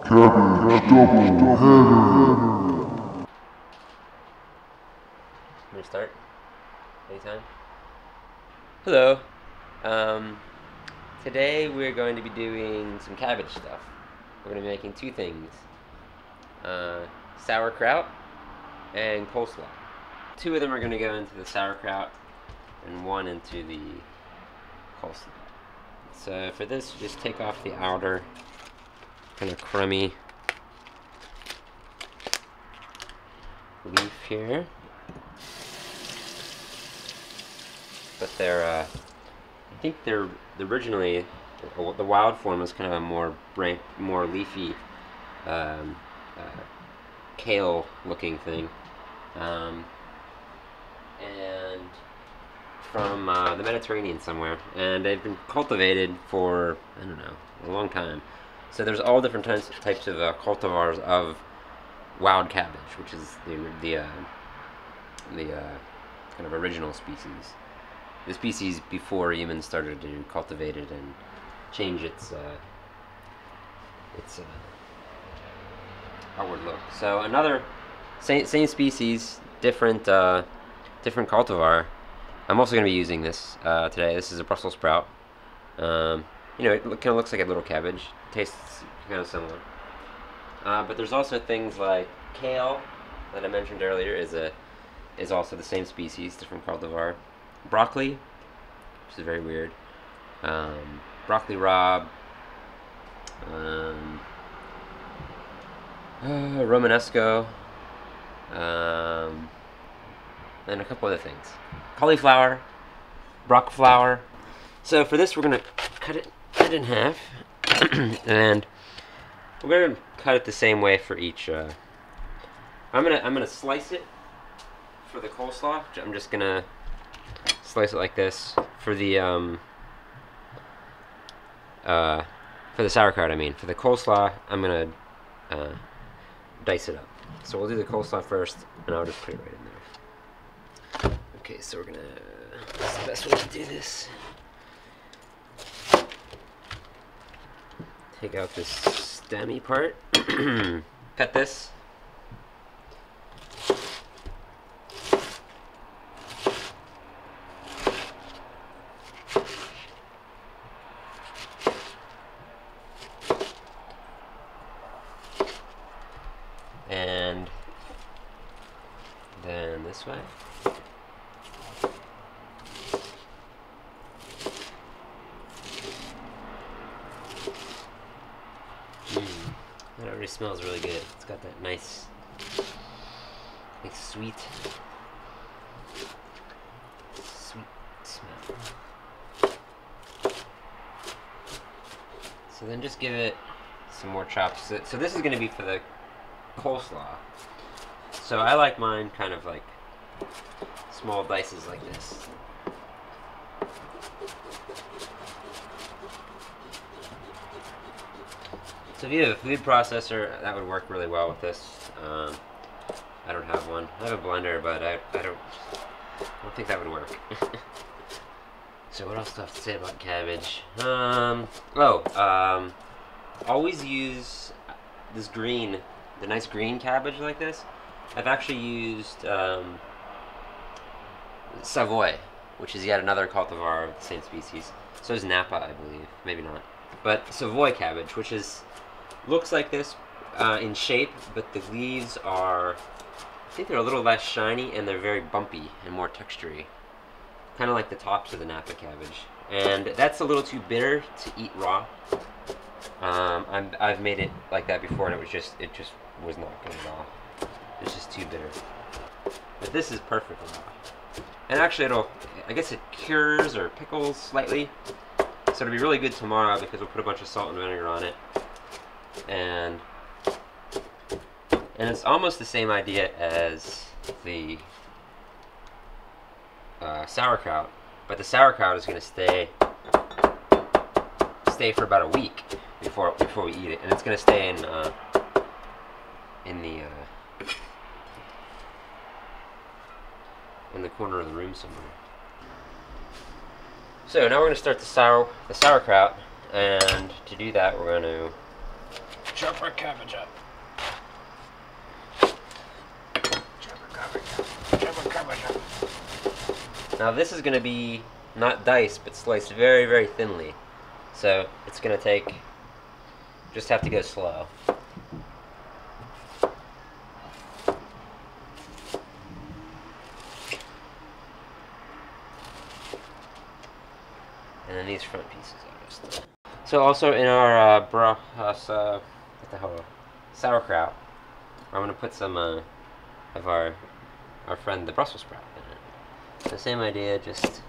Cabbage double header. Can we start? Anytime? Hello. Today we're going to be doing some cabbage stuff. We're going to be making two things. Sauerkraut and coleslaw. Two of them are going to go into the sauerkraut and one into the coleslaw. So for this, just take off the outer kind of crummy leaf here. But they're, I think they're originally, the wild form was kind of a more leafy, kale-looking thing, and from the Mediterranean somewhere, and they've been cultivated for, I don't know, a long time. So there's all different types of cultivars of wild cabbage, which is the kind of original species. The species before humans started to cultivate it and change its outward look. So another same species, different cultivar. I'm also going to be using this today. This is a Brussels sprout. You know, it kind of looks like a little cabbage. Tastes kind of similar. But there's also things like kale that I mentioned earlier is also the same species, different cultivar. Broccoli, which is very weird. Broccoli rabe. Romanesco. And a couple other things. Cauliflower. Brock flour. So for this, we're gonna cut it in half, and we're gonna cut it the same way for each. I'm gonna slice it for the coleslaw. I'm just gonna slice it like this. For the sauerkraut, I mean. For the coleslaw, I'm gonna dice it up. So we'll do the coleslaw first, and I'll just put it right in there. Okay, so we're gonna. That's the best way to do this. Take out this stemmy part. Cut this. And then this way. That already smells really good. It's got that nice sweet smell. So then just give it some more chops. So this is going to be for the coleslaw. So I like mine kind of like small dices like this. So if you have a food processor, that would work really well with this. I don't have one. I have a blender, but I don't think that would work. So what else do I have to say about cabbage? Always use this green, the nice green cabbage like this. I've actually used Savoy, which is yet another cultivar of the same species. So is Napa, I believe. Maybe not. But Savoy cabbage, which looks like this in shape, but the leaves are, I think they're a little less shiny, and they're very bumpy and more textury. Kind of like the tops of the Napa cabbage. And that's a little too bitter to eat raw. I've made it like that before, and it just was not good at all. It's just too bitter. But this is perfect raw. And actually I guess it cures or pickles slightly. So it'll be really good tomorrow because we'll put a bunch of salt and vinegar on it. And it's almost the same idea as the sauerkraut, but the sauerkraut is going to stay for about a week before we eat it, and it's going to stay in the corner of the room somewhere. So now we're going to start the sauerkraut, and to do that we're going to Chop our cabbage up. Now this is going to be not diced, but sliced very, very thinly. So it's going to take, just have to go slow. And then these front pieces are just. So also in our what the hell, sauerkraut, I'm going to put some of our friend the Brussels sprout in it. So same idea, just